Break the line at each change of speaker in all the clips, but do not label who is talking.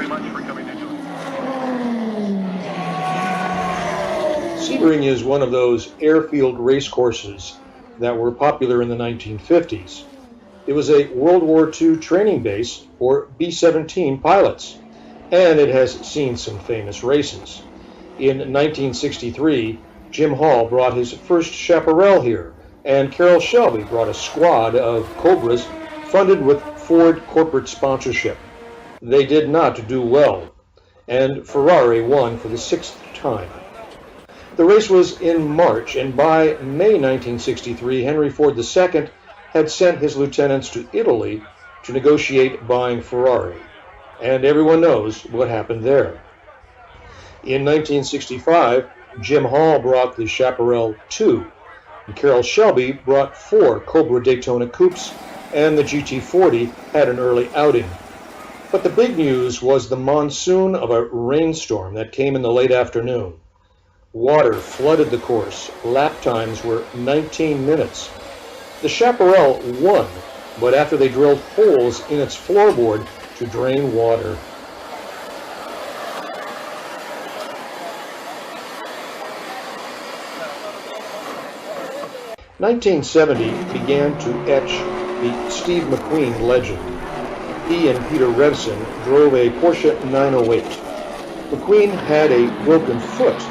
very much for coming into it.
Sebring is one of those airfield race courses that were popular in the 1950s. It was a World War II training base for B-17 pilots, and it has seen some famous races. In 1963, Jim Hall brought his first Chaparral here, and Carroll Shelby brought a squad of Cobras funded with Ford corporate sponsorship. They did not do well, and Ferrari won for the sixth time. The race was in March, and by May 1963, Henry Ford II had sent his lieutenants to Italy to negotiate buying Ferrari, and everyone knows what happened there. In 1965, Jim Hall brought the Chaparral 2, and Carroll Shelby brought 4 Cobra Daytona Coupes, and the GT40 had an early outing. But the big news was the monsoon of a rainstorm that came in the late afternoon. Water flooded the course. Lap times were 19 minutes. The Chaparral won, but after they drilled holes in its floorboard to drain water. "1970 began to etch the Steve McQueen legend. He and Peter Revson drove a Porsche 908. McQueen had a broken foot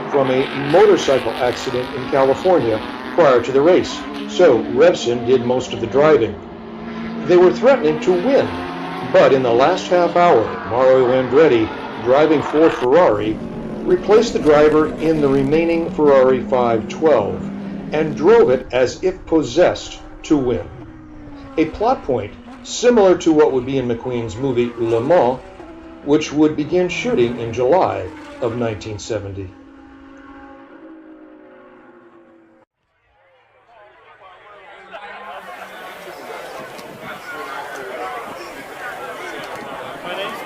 from a motorcycle accident in California prior to the race, so Revson did most of the driving. They were threatening to win, but in the last half hour, Mario Andretti, driving for Ferrari, replaced the driver in the remaining Ferrari 512 and drove it as if possessed to win. A plot point similar to what would be in McQueen's movie Le Mans, which would begin shooting in July of 1970.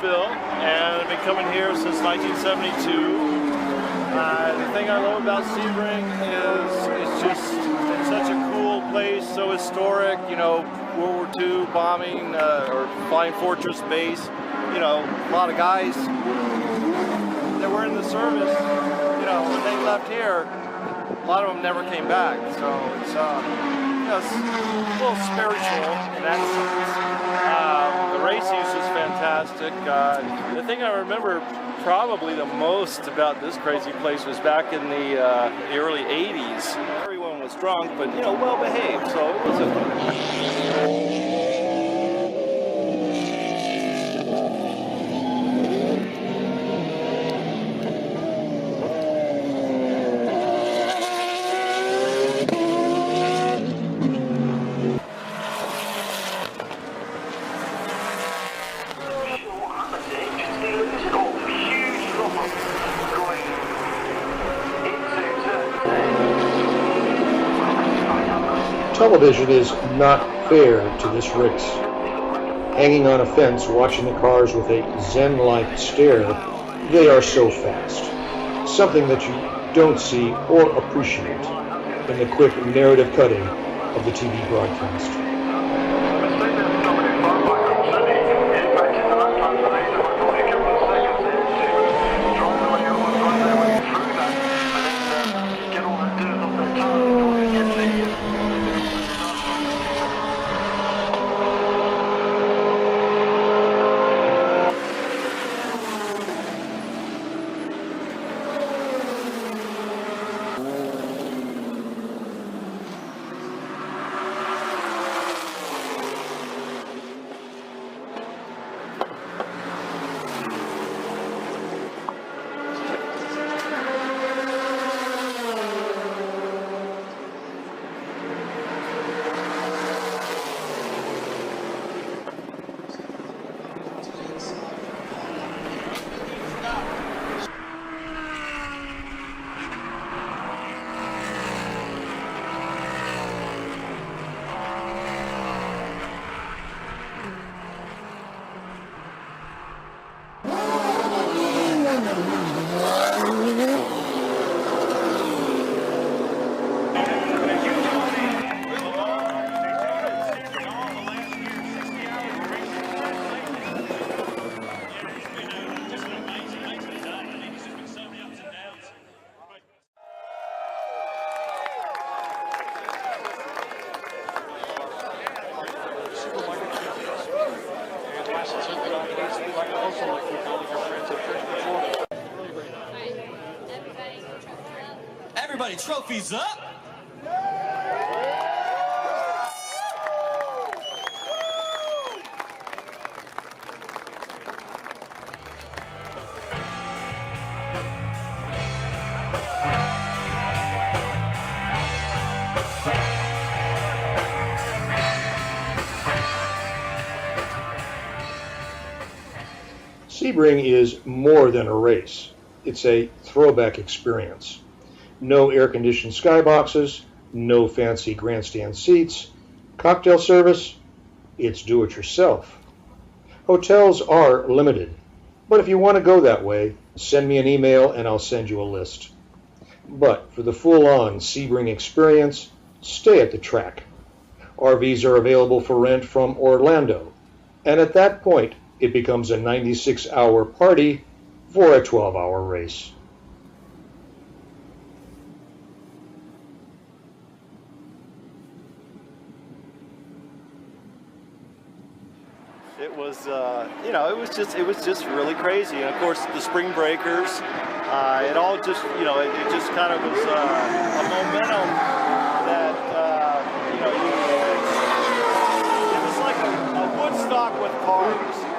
Bill, and I've been coming here since 1972. The thing I love about Sebring is it's such a cool place, so historic, you know, World War II bombing or Flying Fortress base, you know, a lot of guys that were in the service, you know, when they left here, a lot of them never came back, so it's, you know, it's a little spiritual in that sense. The racing is just fantastic. The thing I remember probably the most about this crazy place was back in the early 80s. Everyone was drunk, but, you know, well behaved, so it was a...
Television is not fair to this race. Hanging on a fence, watching the cars with a zen-like stare, they are so fast. Something that you don't see or appreciate in the quick narrative cutting of the TV broadcast.
Everybody, trophies up!
Sebring is more than a race. It's a throwback experience. No air-conditioned skyboxes, no fancy grandstand seats, cocktail service, it's do-it-yourself. Hotels are limited, but if you want to go that way, send me an email and I'll send you a list. But for the full-on Sebring experience, stay at the track. RVs are available for rent from Orlando, and at that point, it becomes a 96-hour party for a 12-hour race.
It was, it was just really crazy. And of course, the spring breakers, it all just, it just kind of was a momentum that, it was like a Woodstock with cars.